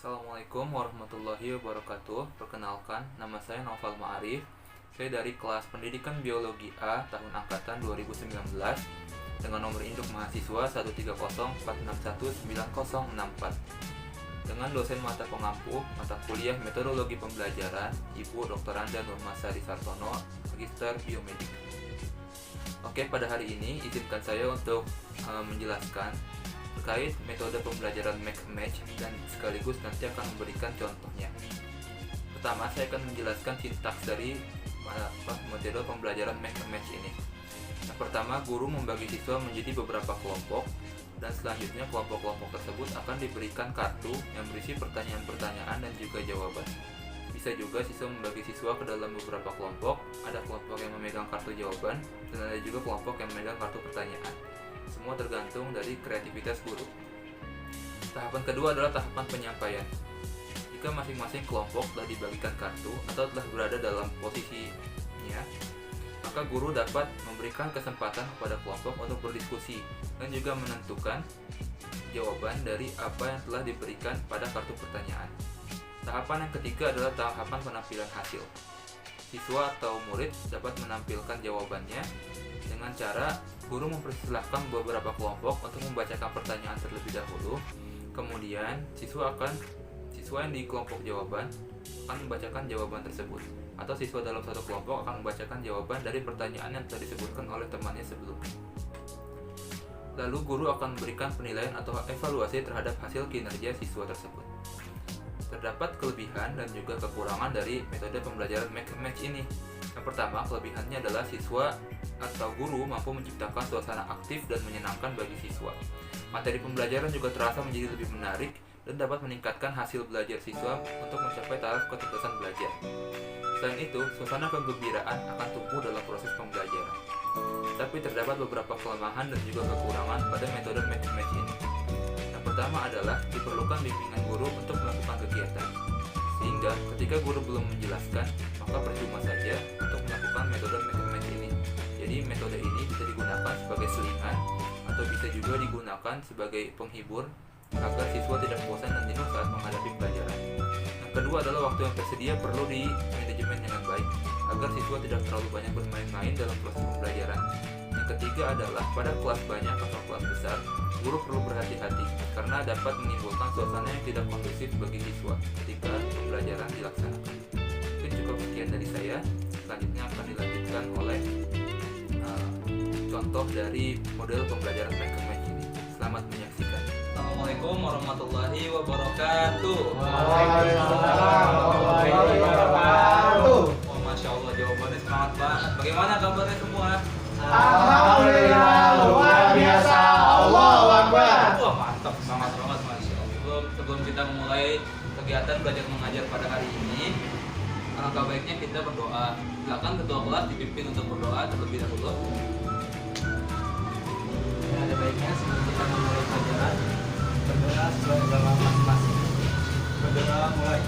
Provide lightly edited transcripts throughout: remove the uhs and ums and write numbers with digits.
Assalamualaikum warahmatullahi wabarakatuh. Perkenalkan, nama saya Naufal Ma'arif. Saya dari kelas Pendidikan Biologi A tahun angkatan 2019 dengan nomor induk mahasiswa 130461904 dengan dosen mata pengampu mata kuliah Metodologi Pembelajaran Ibu Dr. Anda Nurmasari Sartono, Magister Biomedik. Oke, pada hari ini izinkan saya untuk menjelaskan terkait metode pembelajaran make match dan sekaligus nanti akan memberikan contohnya. Pertama, saya akan menjelaskan sintaks dari metode pembelajaran make match ini. Yang pertama, guru membagi siswa menjadi beberapa kelompok dan selanjutnya kelompok-kelompok tersebut akan diberikan kartu yang berisi pertanyaan-pertanyaan dan juga jawaban. Bisa juga siswa membagi siswa ke dalam beberapa kelompok, ada kelompok yang memegang kartu jawaban dan ada juga kelompok yang memegang kartu pertanyaan. Semua tergantung dari kreativitas guru. Tahapan kedua adalah tahapan penyampaian. Jika masing-masing kelompok telah dibagikan kartu atau telah berada dalam posisinya, maka guru dapat memberikan kesempatan kepada kelompok untuk berdiskusi dan juga menentukan jawaban dari apa yang telah diberikan pada kartu pertanyaan. Tahapan yang ketiga adalah tahapan penampilan hasil. Siswa atau murid dapat menampilkan jawabannya dengan cara guru mempersilahkan beberapa kelompok untuk membacakan pertanyaan terlebih dahulu. Kemudian siswa yang di kelompok jawaban akan membacakan jawaban tersebut, atau siswa dalam satu kelompok akan membacakan jawaban dari pertanyaan yang telah disebutkan oleh temannya sebelumnya. Lalu guru akan memberikan penilaian atau evaluasi terhadap hasil kinerja siswa tersebut. Terdapat kelebihan dan juga kekurangan dari metode pembelajaran make match ini. Yang pertama, kelebihannya adalah siswa atau guru mampu menciptakan suasana aktif dan menyenangkan bagi siswa. Materi pembelajaran juga terasa menjadi lebih menarik dan dapat meningkatkan hasil belajar siswa untuk mencapai taraf ketuntasan belajar. Selain itu, suasana kegembiraan akan tumbuh dalam proses pembelajaran. Tapi terdapat beberapa kelemahan dan juga kekurangan pada metode make match ini. Yang pertama adalah diperlukan bimbingan guru untuk melakukan kegiatan. Sehingga ketika guru belum menjelaskan, maka percuma saja untuk melakukan metode make match ini. Jadi metode ini bisa digunakan sebagai selingan atau bisa juga digunakan sebagai penghibur agar siswa tidak bosan dan jenuh saat menghadapi pelajaran. Yang kedua adalah waktu yang tersedia perlu di manajemen dengan baik agar siswa tidak terlalu banyak bermain-main dalam proses pembelajaran. Yang ketiga adalah pada kelas banyak atau kelas besar, guru perlu berhati-hati karena dapat menimbulkan suasana yang tidak kondusif bagi siswa ketika pembelajaran dilaksanakan. Mungkin cukup sekian dari saya. Selanjutnya akan dilanjutkan oleh contoh dari model pembelajaran make match ini. Selamat menyaksikan. Assalamualaikum warahmatullahi wabarakatuh. Waalaikumsalam warahmatullahi wabarakatuh. Oh, Masya Allah, jawabannya semangat banget. Bagaimana kabarnya semua? Alhamdulillah, luar biasa. Allahu Akbar. Wah, mantap, semangat banget, Masya Allah. Sebelum kita memulai kegiatan belajar mengajar pada hari ini, alangkah baiknya kita berdoa. Silakan ketua kelas dipimpin untuk berdoa terlebih dahulu. Ada baiknya sebelum kita memulai pelajaran berdoa sesuai agama masing-masing. Berdoa mulai.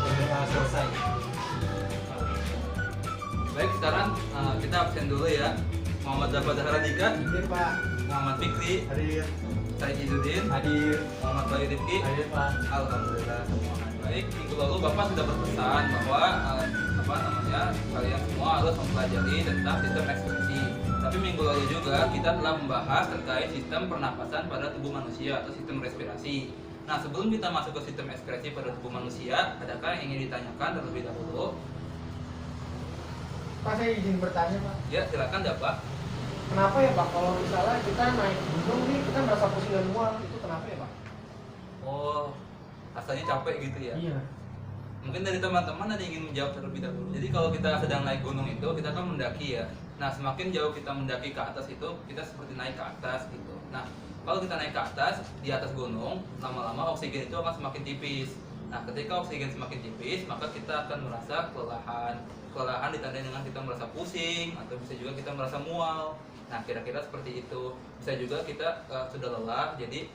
Berdoa selesai. Baik, sekarang kita absen dulu ya. Muhammad Zafar Zahradika, Hadir Pak. Muhammad Fikri, Hadir. Said Izzuddin, Hadir. Muhammad Bayu Rifki. Hadir Pak. Alhamdulillah semua baik. Minggu lalu Bapak sudah berpesan bahwa kalian semua harus mempelajari tentang sistem ekspresi. Tapi minggu lalu juga kita telah membahas terkait sistem pernapasan pada tubuh manusia atau sistem respirasi. Nah, sebelum kita masuk ke sistem ekspresi pada tubuh manusia, adakah yang ingin ditanyakan terlebih dahulu? Pak, saya izin bertanya, Pak. Ya, silakan ya Pak. Kenapa ya, Pak? Kalau misalnya kita naik gunung nih, kita merasa pusing dan mual, itu kenapa ya, Pak? Oh, rasanya capek gitu ya? Iya. Mungkin dari teman-teman ada yang ingin menjawab terlebih dahulu. Jadi kalau kita sedang naik gunung itu, kita kan mendaki ya. Nah, semakin jauh kita mendaki ke atas itu, kita seperti naik ke atas gitu. Nah, kalau kita naik ke atas, di atas gunung, lama-lama oksigen itu akan semakin tipis. Nah, ketika oksigen semakin tipis, maka kita akan merasa kelelahan. Kelelahan ditandai dengan kita merasa pusing, atau bisa juga kita merasa mual. Nah, kira-kira seperti itu. Bisa juga kita sudah lelah, jadi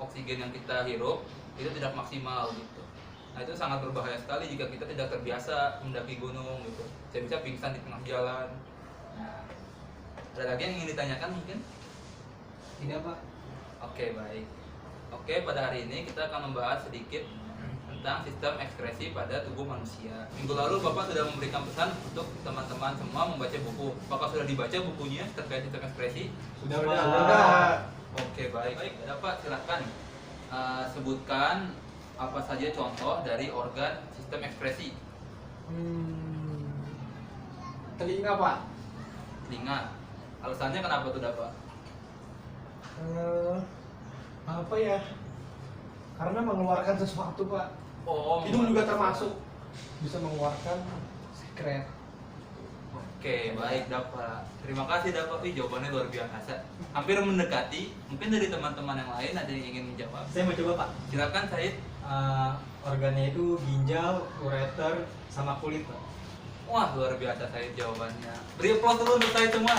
oksigen yang kita hirup itu tidak maksimal gitu. Nah, itu sangat berbahaya sekali jika kita tidak terbiasa mendaki gunung gitu. Saya bisa pingsan di tengah jalan. Nah, ada lagi yang ingin ditanyakan mungkin? Tidak Pak. Oke, baik. Oke, pada hari ini kita akan membahas sedikit tentang sistem ekskresi pada tubuh manusia. Minggu lalu Bapak sudah memberikan pesan untuk teman-teman semua membaca buku. Apakah sudah dibaca bukunya terkait sistem ekskresi? Sudah. Oke, baik. Bapak silakan sebutkan apa saja contoh dari organ sistem ekskresi. Telinga Pak. Telinga. Alasannya kenapa tuh, Pak? Apa ya? Karena mengeluarkan sesuatu Pak. Oh, Hidung juga termasuk bisa mengeluarkan sekret. Oke, baik Dapat. Terima kasih Dapat. Wih, jawabannya luar biasa. Hampir mendekati. Mungkin dari teman-teman yang lain ada yang ingin menjawab. Saya mau coba Pak. Silakan Said. Organnya itu ginjal, ureter, sama kulit Pak. Wah, luar biasa Said jawabannya. Beri aplaus dulu untuk Said semua.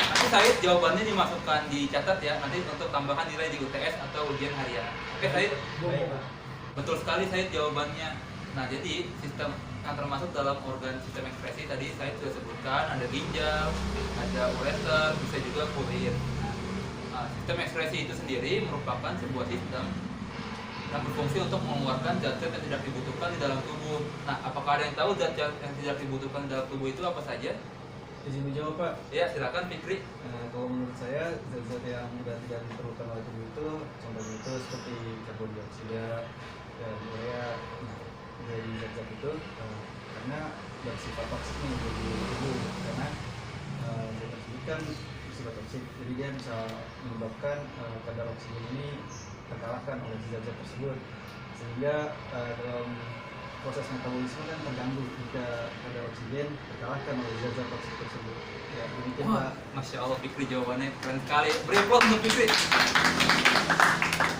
Nanti Said jawabannya dimasukkan, dicatat ya. Nanti untuk tambahan nilai di UTS atau ujian harian. Oke Said? Baik Pak. Betul sekali Said jawabannya. Nah, jadi sistem yang termasuk dalam organ sistem ekspresi tadi saya sudah sebutkan, ada ginjal, ada ureter, bisa juga kulit. Nah, sistem ekspresi itu sendiri merupakan sebuah sistem yang berfungsi untuk mengeluarkan zat-zat yang tidak dibutuhkan di dalam tubuh. Nah, apakah ada yang tahu zat-zat yang tidak dibutuhkan di dalam tubuh itu apa saja? Izin menjawab Pak. Ya, silakan Fikri. Kalau menurut saya zat-zat yang sudah tidak diperlukan oleh tubuh itu contohnya itu seperti karbon dioksida dan urea. Nah, dari zat-zat itu karena bersifat toksik nih bagi tubuh, karena zat tersebut kan bersifat toksik, jadi dia bisa menyebabkan kadar oksigen ini terkalahkan oleh zat-zat tersebut, sehingga dalam proses metabolisme kan terganggu jika kadar oksigen terkalahkan oleh zat-zat toksik tersebut. Ya, demikian Pak. Masya Allah, Fikri jawabannya keren sekali. Beri aplaus untuk Fikri.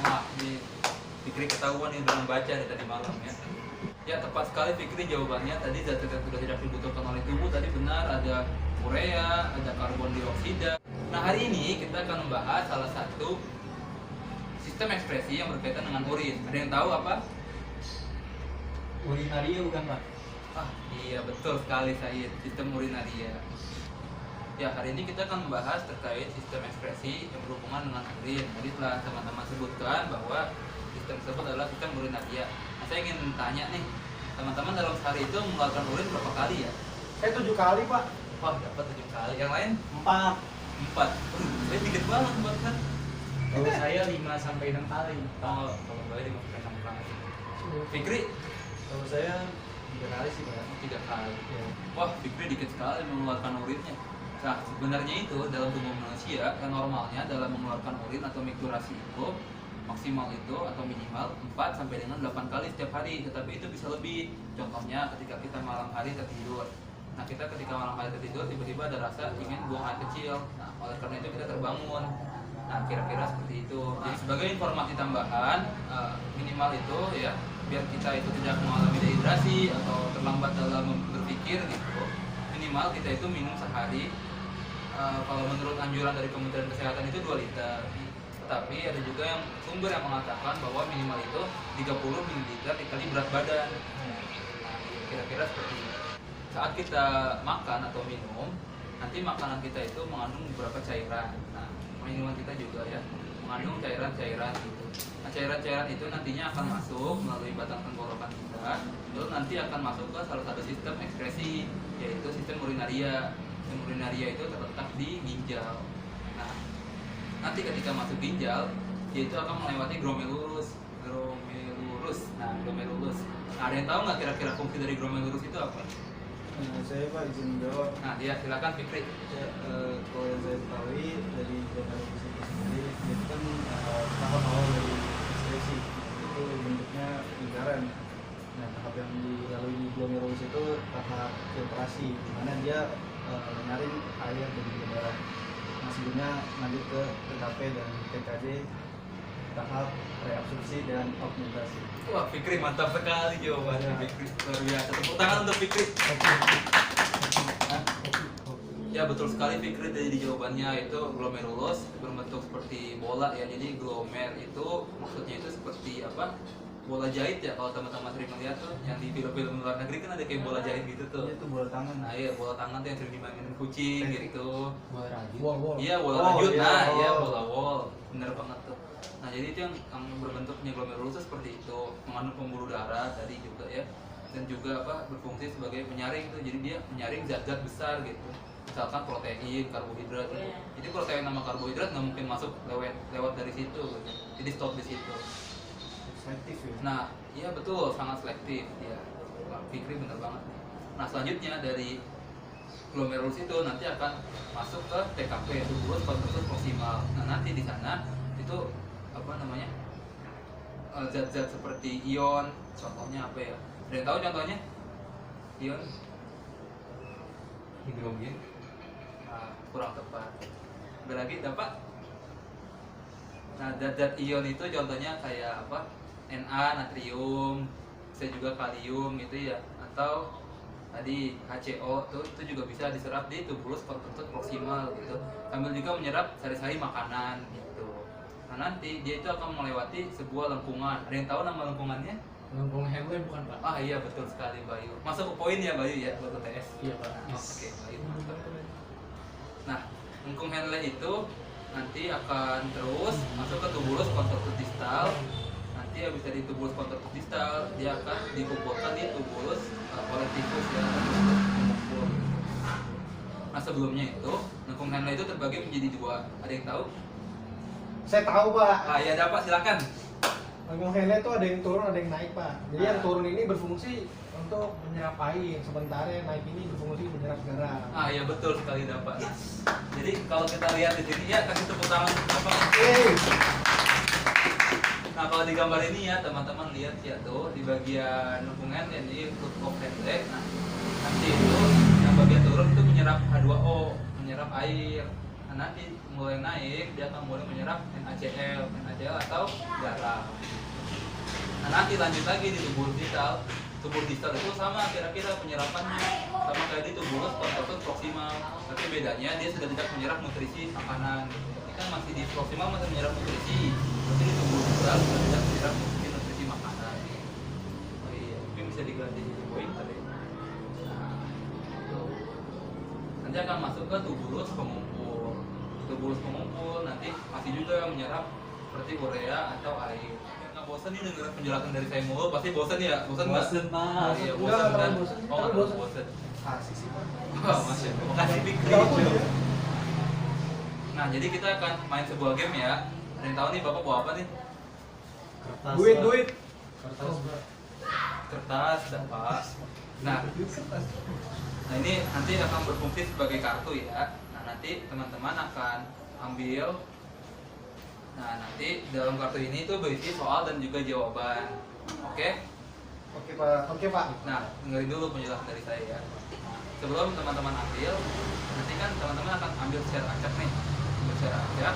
Wah, ini Fikri ketahuan nih dalam baca nih tadi malam ya. Ya, tepat sekali Fikri jawabannya. Tadi zat-zat yang sudah tidak dibutuhkan oleh tubuh tadi benar, ada urea, ada karbon dioksida. Nah, hari ini kita akan membahas salah satu sistem ekspresi yang berkaitan dengan urin. Ada yang tahu apa? Urinaria bukan Pak? Ah, iya betul sekali Said, sistem urinaria. Ya, hari ini kita akan membahas terkait sistem ekspresi yang berhubungan dengan urin. Tadi telah teman-teman sebutkan bahwa sistem tersebut adalah sistem urinaria. Nah, saya ingin tanya nih, teman-teman dalam sehari itu mengeluarkan urin berapa kali ya? Saya 7 kali Pak. Wah, dapat 7 kali. Yang lain? 4. 4. Saya dikit banget buat kan? Kalau saya 5 sampai 6 kali. Oh, kalau boleh dimasukkan 6 kali. Fikri? Kalau saya 3 kali sih Pak. 3 kali. Ya. Wah, Fikri dikit sekali mengeluarkan urinnya. Nah, sebenarnya itu dalam tubuh manusia yang normalnya dalam mengeluarkan urin atau mikturasi itu maksimal itu atau minimal 4 sampai dengan 8 kali setiap hari, tetapi itu bisa lebih. Contohnya ketika kita malam hari tertidur. Nah, kita ketika malam hari tertidur tiba-tiba ada rasa ingin buang air kecil. Nah, oleh karena itu kita terbangun. Nah, kira-kira seperti itu. Jadi sebagai informasi tambahan, minimal itu ya biar kita itu tidak mengalami dehidrasi atau terlambat dalam berpikir gitu. Minimal kita itu minum sehari. Kalau menurut anjuran dari Kementerian Kesehatan itu 2 liter. Tetapi ada juga yang sumber yang mengatakan bahwa minimal itu 30 ml dikali berat badan. Nah, kira-kira seperti itu. Saat kita makan atau minum, nanti makanan kita itu mengandung beberapa cairan. Nah, minuman kita juga ya mengandung cairan-cairan gitu. Nah, cairan-cairan itu nantinya akan masuk melalui batang tenggorokan kita, lalu nanti akan masuk ke salah satu sistem ekskresi, yaitu sistem urinaria. Sistem urinaria itu terletak di ginjal. Nah, nanti ketika masuk ginjal, dia itu akan melewati glomerulus. Nah, glomerulus. Nah, ada yang tahu nggak kira-kira fungsi dari glomerulus itu apa? Saya Pak izin menjawab. Nah, dia silakan Fikri. Ya, kalau yang saya ketahui dari glomerulus itu sendiri, itu kan tahap awal dari ekskresi, itu bentuknya lingkaran. Nah, tahap yang dilalui di glomerulus itu tahap filtrasi, di mana dia menyaring air dari udara. Nah, sebelumnya lanjut ke TKP dan TKJ, tahap reabsorpsi dan augmentasi. Wah, Fikri mantap sekali jawabannya. Fikri luar biasa. Tepuk tangan untuk Fikri. Ya, betul sekali Fikri dari jawabannya itu glomerulus berbentuk seperti bola ya. Jadi glomer itu maksudnya itu seperti apa? bola jahit ya, kalau teman-teman sering melihat tuh yang di film-film luar negeri kan ada kayak bola jahit gitu tuh. Itu bola tangan. Nah iya, bola tangan tuh yang sering dimainin kucing gitu. Bola rajut. Wall. Iya, bola Oh, rajut. iya, Nah iya, oh. bola wall, bener banget tuh. Nah jadi itu yang berbentuknya glomerulus tuh seperti itu, mengandung pembuluh darah tadi juga ya, dan juga apa berfungsi sebagai penyaring tuh. Jadi dia menyaring zat-zat besar gitu, misalkan protein, karbohidrat gitu. Jadi protein sama karbohidrat nggak mungkin masuk lewat dari situ gitu. Jadi stop di situ. Selektif ya. Nah, iya betul, sangat selektif ya. Bang Fikri bener banget. Nah, selanjutnya dari glomerulus itu nanti akan masuk ke TKP, tubulus konstruktus proksimal. Nah, nanti di sana itu apa namanya? Zat-zat seperti ion, contohnya apa ya? Ada yang tahu contohnya? Ion? Hidrogen. Nah, kurang tepat. Ada lagi dapat? Nah, zat-zat ion itu contohnya kayak apa? Na, natrium, bisa juga kalium gitu ya, atau tadi HCO tuh itu juga bisa diserap di tubulus konstruktus proksimal gitu, sambil juga menyerap sari-sari makanan gitu. Nah nanti dia itu akan melewati sebuah lengkungan. Ada yang tahu nama lengkungannya? Lengkung Henle bukan Pak? Ah iya betul sekali Bayu. Masuk ke poin ya Bayu ya buat UTS. Iya Pak. Oke Bayu mantap. Nah lengkung Henle itu nanti akan terus masuk ke tubulus konstruktus distal. Nanti habis dari tubulus konstruktus distal dia akan dikumpulkan di tubulus kolektivus ya, mengumpul. Nah sebelumnya itu lengkung Henle itu terbagi menjadi dua. Ada yang tahu? Saya tahu Pak. Ah ya ada Pak silakan. Lengkung Henle itu ada yang turun, ada yang naik Pak. Jadi yang turun ini berfungsi untuk menyerap air, sementara yang naik ini berfungsi menyerap garam. Ah ya betul sekali dapat. Jadi kalau kita lihat di sini ya kasih tepuk tangan apa? Nah kalau di gambar ini ya teman-teman lihat ya tuh di bagian lengkungan ini root of Henle. Nah nanti itu yang bagian turun itu menyerap H2O, menyerap air. Nah nanti mulai naik dia akan mulai menyerap NaCl atau garam. Nah nanti lanjut lagi di tubulus distal. Tubulus distal itu sama kira-kira penyerapannya sama kayak di tubulus konstruktus proksimal. Tapi bedanya dia sudah tidak menyerap nutrisi makanan. Ini kan masih di proksimal masih menyerap nutrisi. Tapi di tubulus distal sudah tidak menyerap nutrisi makanan. Oh iya, mungkin bisa diganti jadi poin tadi. Nah, itu. Nanti akan masuk ke tubulus pengumpul. Tubulus pengumpul nanti masih juga menyerap seperti urea atau air. Nggak bosan nih dengerin penjelasan dari saya mulu, pasti bosan ya? Bosan nggak? Bosan, Pak. Nah, iya Enggak, bosan enggak kan? bosan. Oh nggak Bosan. bosan. Asik sih Pak. Wah, masya Allah. Makasih Fikri. Nah, jadi kita akan main sebuah game ya. Ada yang tahu nih Bapak bawa apa nih? Kertas. Duit, Pak. duit. Kertas Pak. Kertas, dapat. Nah, ini nanti akan berfungsi sebagai kartu ya. Nah, nanti teman-teman akan ambil. Nah, nanti dalam kartu ini tuh berisi soal dan juga jawaban. Oke? Oke Pak. Oke Pak. Nah, dengerin dulu penjelasan dari saya ya. Sebelum teman-teman ambil, nanti kan teman-teman akan ambil share acak nih. Ambil share acak.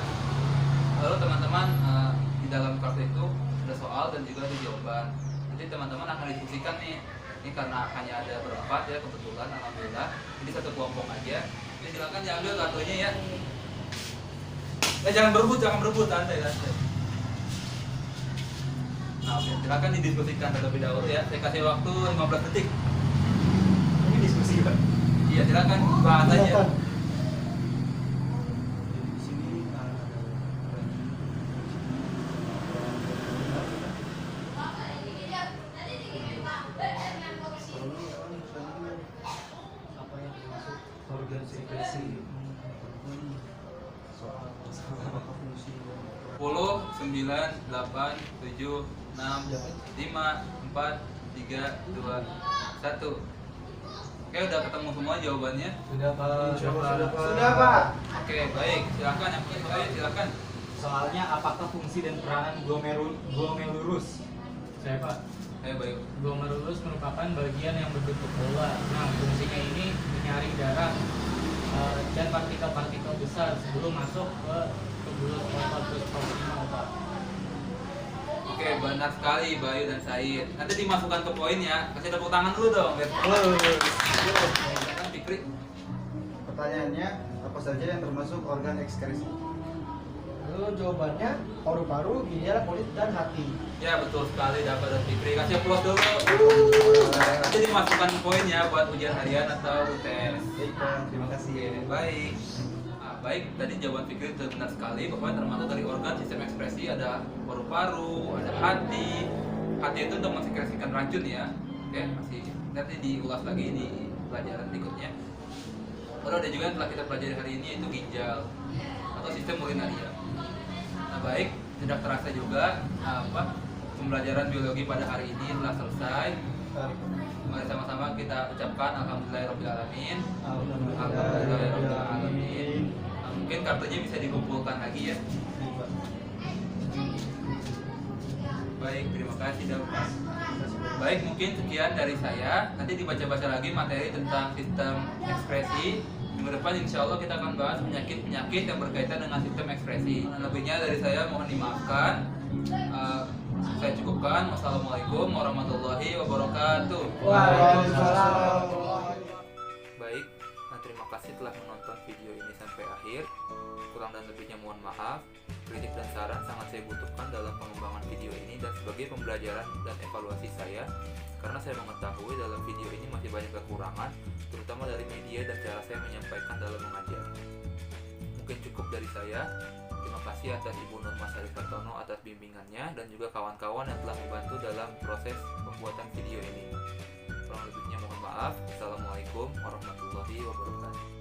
Lalu teman-teman di dalam kartu itu ada soal dan juga ada jawaban. Nanti teman-teman akan diskusikan nih. Ini karena hanya ada berempat ya kebetulan, alhamdulillah. Jadi satu kelompok aja. Jadi silakan diambil kartunya ya. Jangan berebut, santai. Nah, oke, silakan didiskusikan terlebih dahulu ya. Saya kasih waktu 15 detik. Ini diskusi Pak. Iya, silakan bahas aja. Di sini ada Apa yang dimaksud? organ sekresi. Soal apa fungsi 10, 9, 8, 7, 6, 5, 4, 3, 2, 1. Oke, udah ketemu semua jawabannya? Sudah Pak. Sudah Pak. Oke, baik. Silakan yang punya soalnya silakan. Soalnya apakah fungsi dan peranan glomerulus? Saya Pak. Ayo, baik. Glomerulus merupakan bagian yang berbentuk bola. Nah, fungsinya ini menyaring darah dan partikel-partikel besar sebelum masuk ke tubulus konstruktus proksimal, Pak. Oke, benar sekali Bayu dan Said. Nanti dimasukkan ke poin ya. Kasih tepuk tangan dulu dong. Biar silakan Fikri. Pertanyaannya, apa saja yang termasuk organ ekskresi? Lalu jawabannya paru-paru, ginjal, kulit, dan hati. Ya betul sekali Dafa dan Fikri. Kasih applause dulu. Nanti dimasukkan poin ya buat ujian harian atau UTS. Baik Pak, terima kasih. Oke, baik. Nah, baik, tadi jawaban Fikri itu benar sekali. Pokoknya termasuk dari organ sistem ekspresi ada paru-paru, ada hati. Hati itu untuk mensekresikan racun ya. Oke, masih nanti diulas lagi di pelajaran berikutnya. Lalu ada juga yang telah kita pelajari hari ini yaitu ginjal atau sistem urinaria. Nah, baik, tidak terasa juga pembelajaran biologi pada hari ini telah selesai. Mari sama-sama kita ucapkan alhamdulillahirobbilalamin. Alhamdulillahirobbilalamin. Nah, mungkin kartunya bisa dikumpulkan lagi ya. Baik, terima kasih Dafa. Baik, mungkin sekian dari saya. Nanti dibaca-baca lagi materi tentang sistem ekspresi. Minggu depan insya Allah kita akan bahas penyakit-penyakit yang berkaitan dengan sistem ekspresi. Lebihnya dari saya mohon dimaafkan. Saya cukupkan. Wassalamualaikum warahmatullahi wabarakatuh. Waalaikumsalam. Baik, terima kasih telah menonton video ini sampai akhir. Kurang dan lebihnya mohon maaf. Kritik dan saran sangat saya butuhkan dalam pengembangan video ini dan sebagai pembelajaran dan evaluasi saya, karena saya mengetahui dalam video ini masih banyak kekurangan, terutama dari media dan cara saya menyampaikan dalam mengajar. Mungkin cukup dari saya. Terima kasih atas Ibu Nurmasari Sartono atas bimbingannya dan juga kawan-kawan yang telah membantu dalam proses pembuatan video ini. Kurang lebihnya mohon maaf. Assalamualaikum warahmatullahi wabarakatuh.